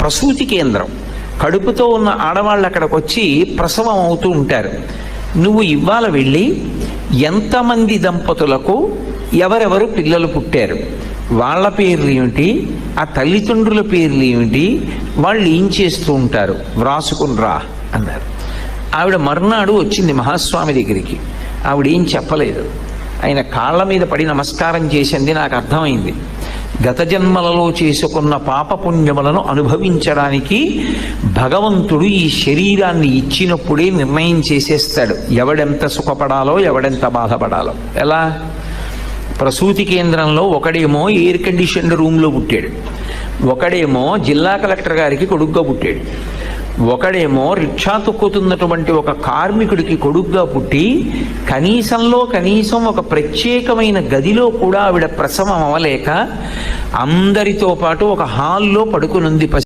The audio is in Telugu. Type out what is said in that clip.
ప్రసూతి కేంద్రం. కడుపుతో ఉన్న ఆడవాళ్ళు అక్కడికి వచ్చి ప్రసవం అవుతూ ఉంటారు. నువ్వు ఇవాళ వెళ్ళి ఎంతమంది దంపతులకు ఎవరెవరు పిల్లలు పుట్టారు, వాళ్ళ పేర్లు ఏమిటి, ఆ తల్లిదండ్రుల పేర్లు ఏమిటి, వాళ్ళు ఏం చేస్తూ ఉంటారు వ్రాసుకుని రా అన్నారు. ఆవిడ మర్నాడు వచ్చింది మహాస్వామి దగ్గరికి. ఆవిడ ఏం చెప్పలేదు. ఆయన కాళ్ళ మీద పడి నమస్కారం చేసింది. నాకు అర్థమైంది, గత జన్మలలో చేసుకున్న పాపపుణ్యములను అనుభవించడానికి భగవంతుడు ఈ శరీరాన్ని ఇచ్చినప్పుడే నిర్ణయం చేసేస్తాడు ఎవడెంత సుఖపడాలో ఎవడెంత బాధపడాలో. ఎలా? ప్రసూతి కేంద్రంలో ఒకడేమో ఎయిర్ కండిషన్డ్ రూమ్లో పుట్టాడు, ఒకడేమో జిల్లా కలెక్టర్ గారికి కొడుగ్గా పుట్టాడు, ఒకడేమో రిక్షా తొక్కుతున్నటువంటి ఒక కార్మికుడికి కొడుగ్గా పుట్టి కనీసంలో కనీసం ఒక ప్రత్యేకమైన గదిలో కూడా ఆవిడ ప్రసవం అవ్వలేక అందరితో పాటు ఒక హాల్లో పడుకునుంది.